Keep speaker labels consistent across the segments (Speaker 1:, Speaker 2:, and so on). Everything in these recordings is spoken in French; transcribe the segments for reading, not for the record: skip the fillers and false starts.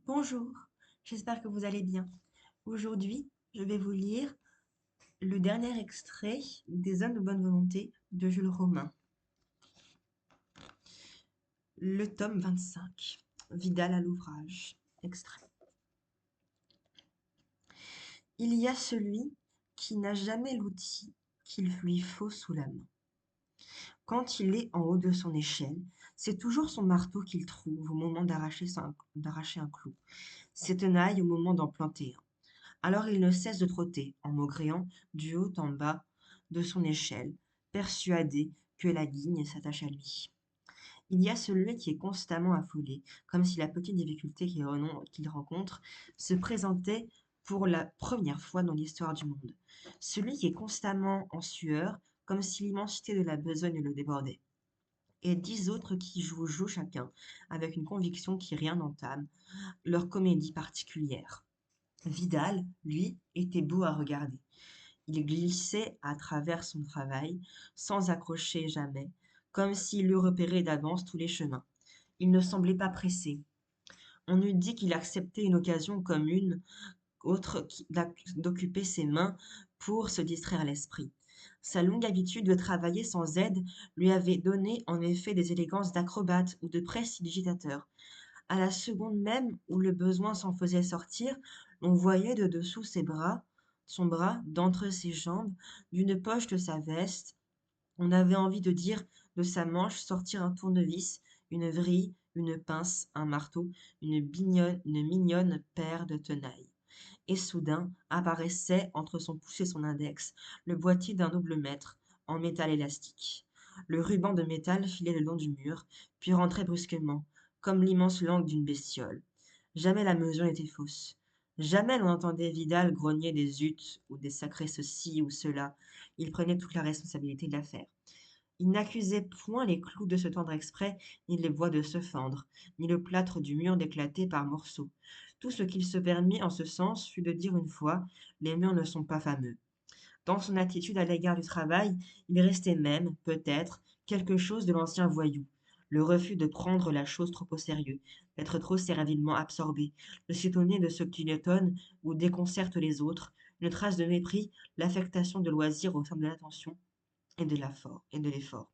Speaker 1: Bonjour, j'espère que vous allez bien. Aujourd'hui, je vais vous lire le dernier extrait des Hommes de bonne volonté de Jules Romain, le tome 25, Vidal à l'ouvrage. Extrait. Il y a celui qui n'a jamais l'outil qu'il lui faut sous la main. Quand il est en haut de son échelle, c'est toujours son marteau qu'il trouve au moment d'arracher un clou, ses tenailles au moment d'en planter un. Alors il ne cesse de trotter, en maugréant, du haut en bas de son échelle, persuadé que la guigne s'attache à lui. Il y a celui qui est constamment affolé, comme si la petite difficulté qu'il rencontre se présentait pour la première fois dans l'histoire du monde. Celui qui est constamment en sueur, comme si l'immensité de la besogne le débordait. Et 10 autres qui jouent chacun, avec une conviction qui rien n'entame, leur comédie particulière. Vidal, lui, était beau à regarder. Il glissait à travers son travail, sans accrocher jamais, comme s'il eût repéré d'avance tous les chemins. Il ne semblait pas pressé. On eût dit qu'il acceptait une occasion comme une autre d'occuper ses mains pour se distraire l'esprit. Sa longue habitude de travailler sans aide lui avait donné en effet des élégances d'acrobate ou de prestidigitateur. À la seconde même où le besoin s'en faisait sortir, l'on voyait de dessous son bras, d'entre ses jambes, d'une poche de sa veste, on avait envie de dire de sa manche sortir un tournevis, une vrille, une pince, un marteau, une mignonne paire de tenailles. Et soudain apparaissait entre son pouce et son index le boîtier d'un double mètre, en métal élastique. Le ruban de métal filait le long du mur, puis rentrait brusquement, comme l'immense langue d'une bestiole. Jamais la mesure n'était fausse. Jamais l'on entendait Vidal grogner des zut ou des sacrés ceci ou cela. Il prenait toute la responsabilité de l'affaire. Il n'accusait point les clous de se tendre exprès, ni les bois de se fendre, ni le plâtre du mur d'éclater par morceaux. Tout ce qu'il se permit en ce sens fut de dire une fois: les murs ne sont pas fameux. Dans son attitude à l'égard du travail, il restait même, peut-être, quelque chose de l'ancien voyou. Le refus de prendre la chose trop au sérieux, d'être trop servilement absorbé, de s'étonner de ce qui l'étonne ou déconcerte les autres, une trace de mépris, l'affectation de loisir au sein de l'attention et de l'effort.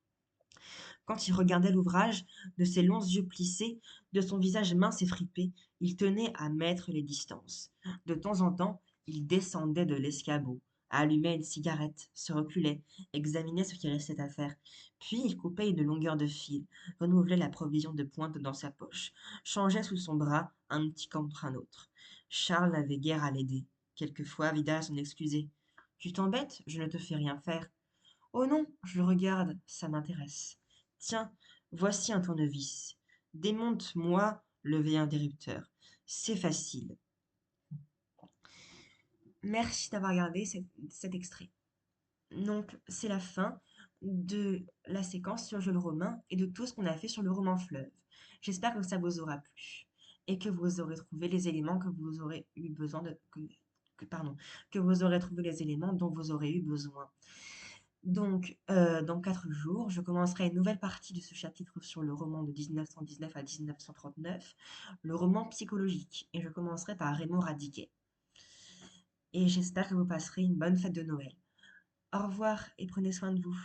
Speaker 1: Quand il regardait l'ouvrage, de ses longs yeux plissés, de son visage mince et fripé, il tenait à mettre les distances. De temps en temps, il descendait de l'escabeau, allumait une cigarette, se reculait, examinait ce qui restait à faire. Puis il coupait une longueur de fil, renouvelait la provision de pointe dans sa poche, changeait sous son bras un petit contre un autre. Charles n'avait guère à l'aider. Quelquefois, Vidal s'en excusait. Tu t'embêtes, je ne te fais rien faire. Oh non, je regarde, ça m'intéresse. Tiens, voici un tournevis. Démonte-moi le V interrupteur. C'est facile. Merci d'avoir regardé cet extrait. Donc, c'est la fin de la séquence sur Jules Romain et de tout ce qu'on a fait sur le roman Fleuve. J'espère que ça vous aura plu et que vous aurez trouvé les éléments que vous aurez eu besoin que vous aurez trouvé les éléments dont vous aurez eu besoin. Donc, dans 4 jours, je commencerai une nouvelle partie de ce chapitre sur le roman de 1919 à 1939, le roman psychologique, et je commencerai par Raymond Radiquet. Et j'espère que vous passerez une bonne fête de Noël. Au revoir et prenez soin de vous.